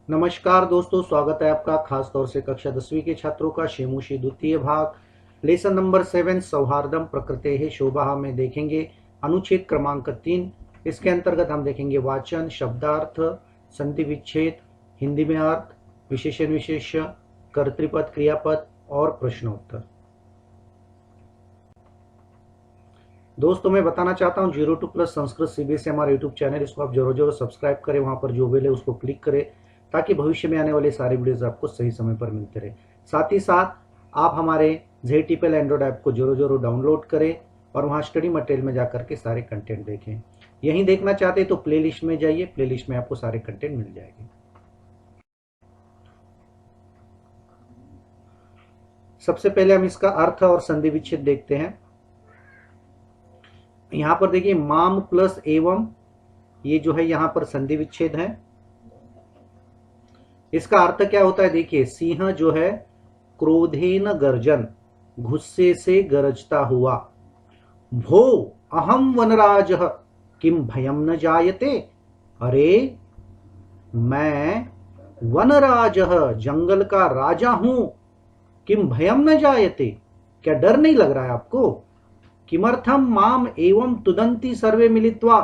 नमस्कार दोस्तों, स्वागत है आपका खास तौर से कक्षा 10वीं के छात्रों का शेमुशी द्वितीय भाग लेसन नंबर 7 सौहार्दम प्रकृतेः शोभा में देखेंगे अनुच्छेद क्रमांक 3। इसके अंतर्गत हम देखेंगे वाचन, शब्दार्थ, संधि विच्छेद, हिंदी में अर्थ, विशेषण विशेष्य, कर्तृपद, क्रियापद और प्रश्नोत्तर। दोस्तों मैं बताना चाहता हूँ 02+ संस्कृत सीबीएसई हमारा यूट्यूब चैनल, इसको आप जरूर सब्सक्राइब करें। वहां पर जो बेल है उसको क्लिक करें ताकि भविष्य में आने वाले सारे वीडियोस आपको सही समय पर मिलते रहे। साथ ही साथ आप हमारे ZTPL एंड्रॉइड ऐप को जरूर डाउनलोड करें और वहाँ स्टडी मटेरियल में जाकर के सारे कंटेंट देखें। यहीं देखना चाहते हैं तो प्लेलिस्ट में जाइए, प्लेलिस्ट में आपको सारे कंटेंट मिल जाएंगे। सबसे पहले हम इसका अर्थ और संधि विच्छेद देखते हैं। यहां पर देखिए माम प्लस एवं, ये जो है यहां पर संधि विच्छेद है। इसका अर्थ क्या होता है देखिए, सिंह जो है क्रोधेन गर्जन, गुस्से से गरजता हुआ। भो अहम वनराज किम भयम न जायते, अरे मैं वनराज जंगल का राजा हूं, किम भयम न जायते, क्या डर नहीं लग रहा है आपको। किमर्थम माम एवं तुदंती सर्वे मिलित्वा,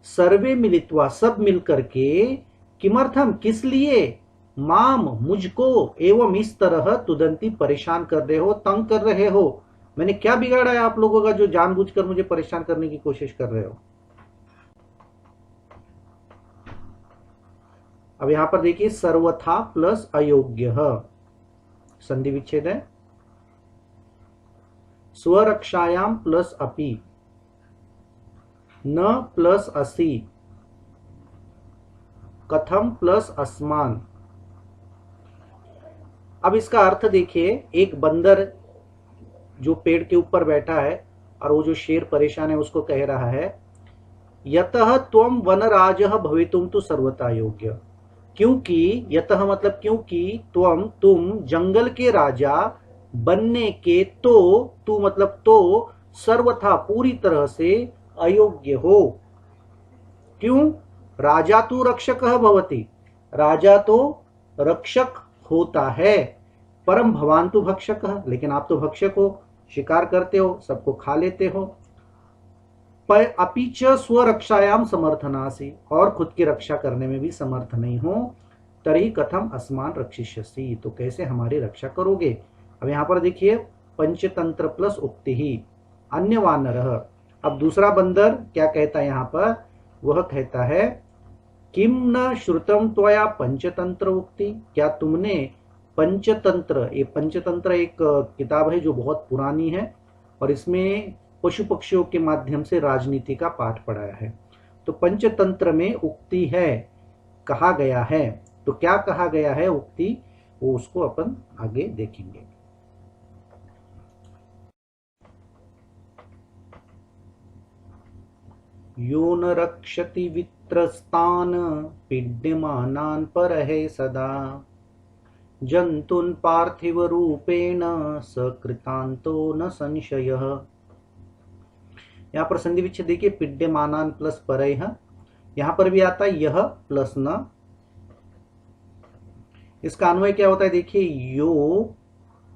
सर्वे मिलित्वा सब मिलकर के, किमर्थम किस लिए, माम मुझको, एवं इस तरह तुदंती परेशान कर रहे हो, तंग कर रहे हो। मैंने क्या बिगाड़ा है आप लोगों का जो जानबूझकर मुझे परेशान करने की कोशिश कर रहे हो। अब यहां पर देखिए सर्वथा प्लस अयोग्य संधि विच्छेद है। स्वरक्षायाम प्लस अपि, न प्लस असि, कथम प्लस अस्मान। अब इसका अर्थ देखिए, एक बंदर जो पेड़ के ऊपर बैठा है और वो जो शेर परेशान है उसको कह रहा है, यतः त्वम वनराजः भवितुम तो सर्वथा योग्य, क्योंकि यतः मतलब क्योंकि, तुम जंगल के राजा बनने के, तो तू मतलब तो, सर्वथा पूरी तरह से अयोग्य हो। क्यों, राजा तो रक्षक भवति, राजा तो रक्षक होता है, परम भवान तो भक्षक, लेकिन आप तो भक्षक हो, शिकार करते हो, सबको खा लेते हो। पर अपीच स्वरक्षायाम समर्थनासी, और खुद की रक्षा करने में भी समर्थ नहीं हो, तरी कथम अस्मान रक्षिष्यसि, तो कैसे हमारी रक्षा करोगे। अब यहां पर देखिए पंचतंत्र प्लस उक्ति ही, अन्य वानरः। अब दूसरा बंदर क्या कहता है यहां पर, वह कहता है किम न श्रुतम त्वया पंचतंत्र उक्ति, क्या तुमने पंचतंत्र, ये पंचतंत्र एक किताब है जो बहुत पुरानी है और इसमें पशु पक्षियों के माध्यम से राजनीति का पाठ पढ़ाया है। तो पंचतंत्र में उक्ति है, कहा गया है, तो क्या कहा गया है उक्ति, वो उसको अपन आगे देखेंगे। यो न रक्षति वित्रस्तान पीड्यमानान परहे सदा, जंतुन पार्थिव रूपेण सकृतांतो न संशयः। यहां पर संधि विच्छेद देखिए, पीड्यमानान प्लस परह, यहां पर भी आता है यह प्लस न। इसका अन्वय क्या होता है देखिए, यो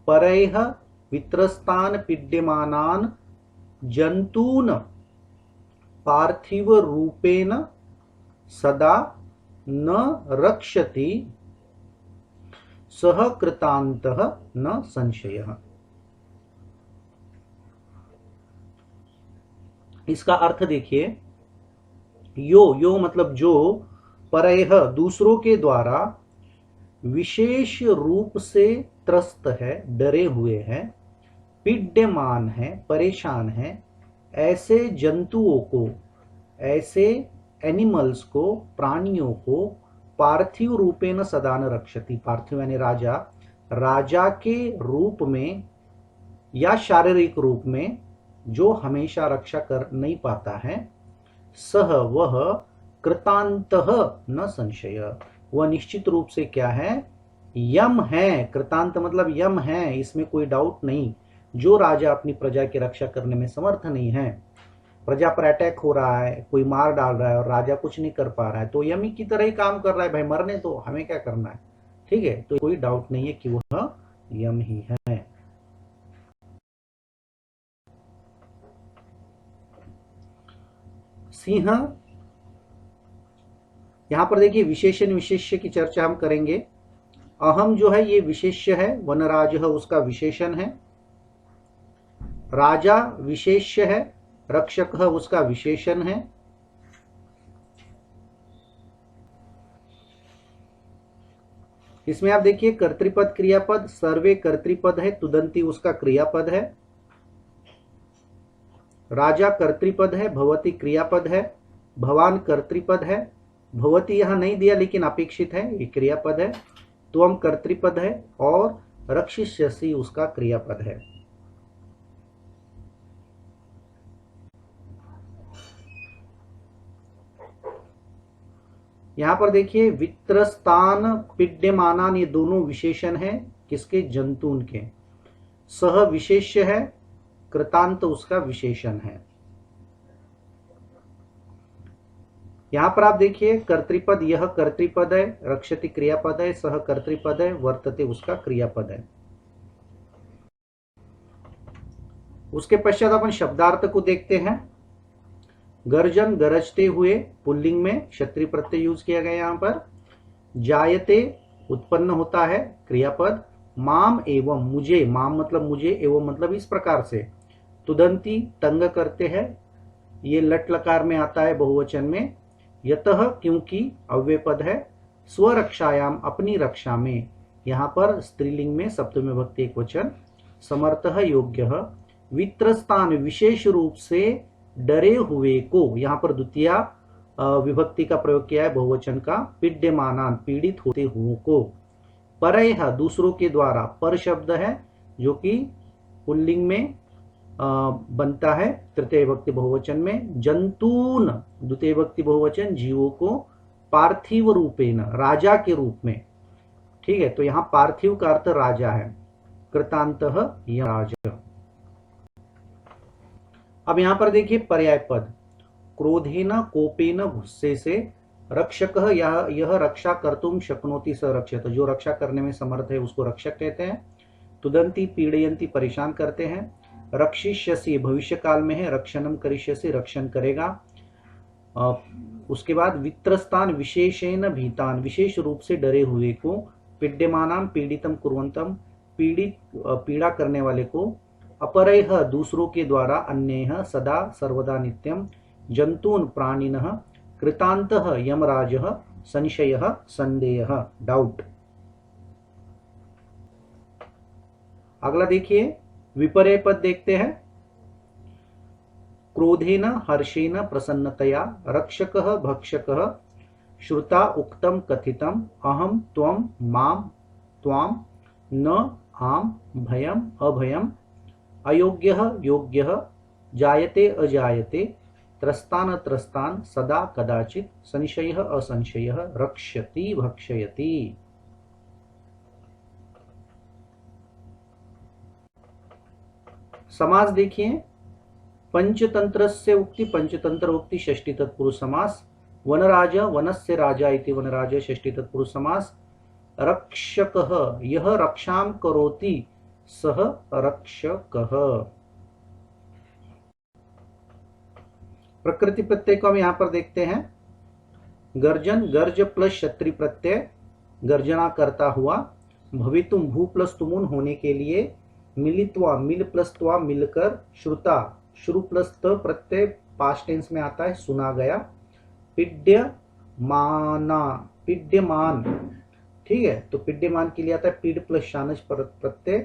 परह वित्रस्तान पीड्यमानान जंतून पार्थिव रूपेण सदा न रक्षति सह कृतांतः न संशयः। इसका अर्थ देखिए, यो मतलब जो, परह दूसरों के द्वारा, विशेष रूप से त्रस्त है, डरे हुए हैं, पीड्यमान है, परेशान है, ऐसे जंतुओं को, ऐसे एनिमल्स को, प्राणियों को, पार्थिव रूपेण सदा न रक्षति, पार्थिव यानी राजा, राजा के रूप में या शारीरिक रूप में जो हमेशा रक्षा कर नहीं पाता है, सह वह, कृतांतः न संशय, वह निश्चित रूप से क्या है, यम है। कृतांत मतलब यम है, इसमें कोई डाउट नहीं। जो राजा अपनी प्रजा की रक्षा करने में समर्थ नहीं है, प्रजा पर अटैक हो रहा है, कोई मार डाल रहा है और राजा कुछ नहीं कर पा रहा है, तो यमी की तरह ही काम कर रहा है, भाई मरने तो हमें क्या करना है। ठीक है, तो कोई डाउट नहीं है कि वह यम ही है। सिंह, यहां पर देखिए विशेषण विशेष्य की चर्चा हम करेंगे। अहम जो है ये विशेष्य है, वनराज उसका विशेषण है, राजा विशेष्य है, रक्षक उसका विशेषण है। इसमें आप देखिए कर्तृपद क्रियापद, सर्वे कर्तृपद है, तुदंती उसका क्रियापद है, राजा कर्तृपद है, भवती क्रियापद है, भवान कर्तृपद है, भवती यहां नहीं दिया लेकिन अपेक्षित है, ये क्रियापद है, त्वम कर्तृपद है और रक्षिष्यसि उसका क्रियापद है। यहां पर देखिए वित्रस्तान पिड्यमानान, ये दोनों विशेषण है किसके, जंतून के। सह विशेष्य है, कृतांत उसका विशेषण है। यहां पर आप देखिए कर्तृपद, यह कर्तृपद है, रक्षति क्रियापद है, सह कर्तृपद है, वर्तते उसका क्रियापद है। उसके पश्चात अपन शब्दार्थ को देखते हैं। गर्जन गरजते हुए, पुल्लिंग में क्षत्रिय प्रत्यय यूज किया गया यहां पर। जायते उत्पन्न होता है, क्रियापद। माम एवं मुझे, माम मतलब मुझे, एवं मतलब इस प्रकार से। तुदंती तंग करते हैं, ये लट लकार में आता है बहुवचन में। यतः क्योंकि अव्यय पद है। स्वरक्षायाम अपनी रक्षा में, यहां पर स्त्रीलिंग में सप्तमी विभक्ति एक वचन। समर्थः योग्यः, वित्रस्तान विशेष रूप से डरे हुए को, यहां पर द्वितीया विभक्ति का प्रयोग किया है बहुवचन का। पीड्यमानान पीड़ित होते हुओं को। परयः दूसरों के द्वारा, पर शब्द है जो कि पुल्लिंग में बनता है तृतीय विभक्ति बहुवचन में। जंतून द्वितीय विभक्ति बहुवचन, जीवों को। पार्थिव रूपेण राजा के रूप में। ठीक है, तो यहां पार्थिव का अर्थ राजा है। कृतांतः यमराज। अब यहां पर देखिए पर्याय पद, क्रोधेन कोपेन गुस्से से, रक्षक यह रक्षा कर्तुम शक्नोति स रक्षत, जो रक्षा करने में समर्थ है उसको रक्षक कहते हैं। तुदंती पीड़यंती परेशान करते हैं। रक्षिष्यसि भविष्य काल में है, रक्षणम करिष्यसि रक्षण करेगा। उसके बाद वित्रस्तान विशेषेण भीतान विशेष रूप से डरे हुए को। पीड्यमानाम पीड़ितम कुर्वन्तम पीड़ित पीड़ा करने वाले को। अपरयः दूसरों के द्वारा, अन्यः सदा सर्वदा नित्यम। जंतून प्राणिनः। कृतांतः यमराजः। संशयः संदेहः डाउट। अगला देखिए विपर्य पद देखते हैं। क्रोधेन हर्षेन प्रसन्नतया, रक्षकः भक्षकः। श्रुता उक्तम कथितम, अहम त्वम माम त्वाम, न आम भयम अभयम। अयोग्यः योग्यः, जायते अजायते, त्रस्तान त्रस्तान, सदा कदाचित। संशयः असंशयः, रक्षति भक्षयति। समास देखिए। पंचतंत्रस्य उक्ति, पंचतंत्र उक्ति षष्ठी तत्पुरुष समास। वनराज वनस्य राजा इति वनराज षष्ठी तत्पुरुष समास। रक्षकः यह रक्षां करोति, सह रक्षकः। प्रकृति प्रत्यय को हम यहां पर देखते हैं। गर्जन गर्ज प्लस क्षत्रि प्रत्यय, गर्जना करता हुआ। भवितुम भू प्लस तुमुन होने के लिए। मिलित्वा मिल प्लस त्वा मिलकर। श्रुता श्रु प्लस त प्रत्यय पास्ट टेंस में आता है, सुना गया। पिड्यमाना पिड्यमान, ठीक है, तो पिड्यमान के लिए आता है पीड प्लस शानज प्रत्यय,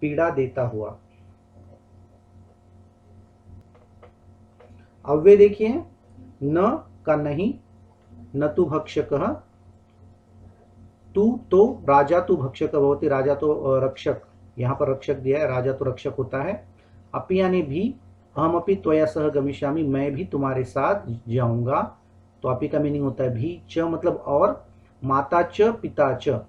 पीड़ा देता हुआ। अव्यय देखिए। न का नहीं, न तु भक्षकः। तू तो राजा तू भक्षक भवति, राजा तो रक्षक, यहां पर रक्षक दिया है, राजा तो रक्षक होता है। अपि यानी भी, अहम अपि त्वया सह गमिष्यामि, मैं भी तुम्हारे साथ जाऊंगा। तो अपि का मीनिंग होता है भी, च मतलब और, माता च पिता च,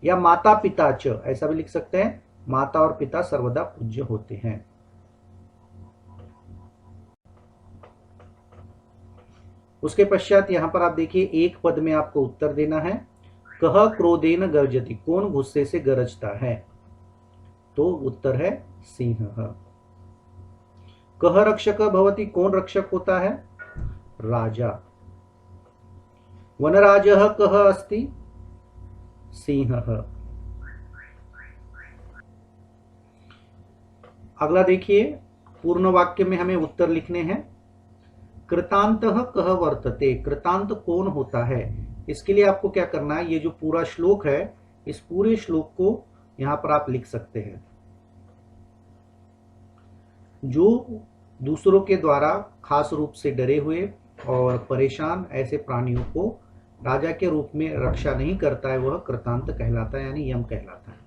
या माता पिता च ऐसा भी लिख सकते हैं। माता और पिता सर्वदा पूज्य होते हैं। उसके पश्चात यहां पर आप देखिए एक पद में आपको उत्तर देना है। कह क्रोधेन गर्जति, कौन गुस्से से गरजता है? तो उत्तर है सिंह। कह रक्षक भवति, कौन रक्षक होता है? राजा। वनराजः कः अस्ति? सिंहः। अगला देखिए, पूर्ण वाक्य में हमें उत्तर लिखने हैं। कृतांतः कः वर्तते, कृतांत कौन होता है? इसके लिए आपको क्या करना है, ये जो पूरा श्लोक है, इस पूरे श्लोक को यहां पर आप लिख सकते हैं। जो दूसरों के द्वारा खास रूप से डरे हुए और परेशान ऐसे प्राणियों को राजा के रूप में रक्षा नहीं करता है, वह कृतांत कहलाता है, यानी यम कहलाता है।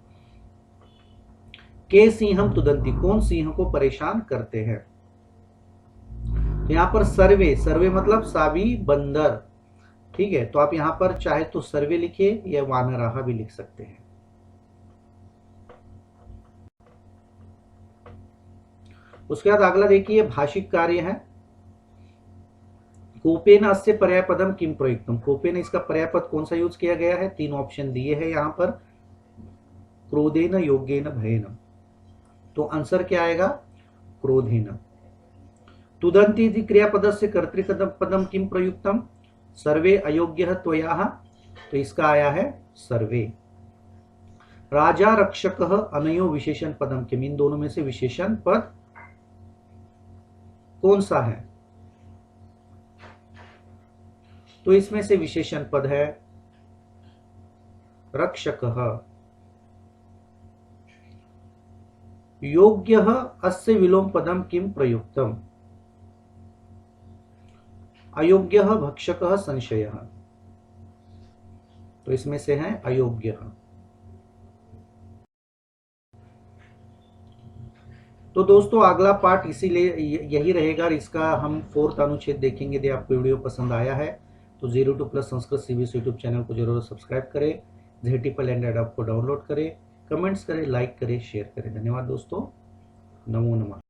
के सिंहम तुदंती, कौन सिंह को परेशान करते हैं? तो यहां पर सर्वे, सर्वे मतलब साबी बंदर, ठीक है। तो आप यहां पर चाहे तो सर्वे लिखिए या वानराहा भी लिख सकते हैं। उसके बाद अगला देखिए, भाषिक कार्य है। कोपेन अस्य पर्यायपदम किम प्रयुक्तम, कोपेन इसका पर्यायपद कौन सा यूज किया गया है? 3 ऑप्शन दिए हैं यहां पर। क्रोधेन, योगेन, भयेन। तो आंसर क्या आएगा? क्रोधेन। तुदंती इति क्रियापदस्य कर्तृपदम किम प्रयुक्तम? सर्वे अयोग्यः त्वया, तो इसका आया है सर्वे। राजा रक्षकः अनयो विशेषण पदम किम, इन दोनों में से विशेषण पद कौन सा है? तो इसमें से विशेषण पद है रक्षकः। योग्यः अस्य विलोम पदम किम प्रयुक्तम? अयोग्यः भक्षकः संशयः, तो इसमें से है अयोग्यः। तो दोस्तों अगला पार्ट इसीलिए यही रहेगा, इसका हम 4th अनुच्छेद देखेंगे। यदि आपको वीडियो पसंद आया है तो 02+ संस्कृत CBSE यूट्यूब चैनल को जरूर सब्सक्राइब करें, ZTPL एंड्रॉइड ऐप को डाउनलोड करें, कमेंट्स करें, लाइक करें, शेयर करें। धन्यवाद दोस्तों, नमो नमः।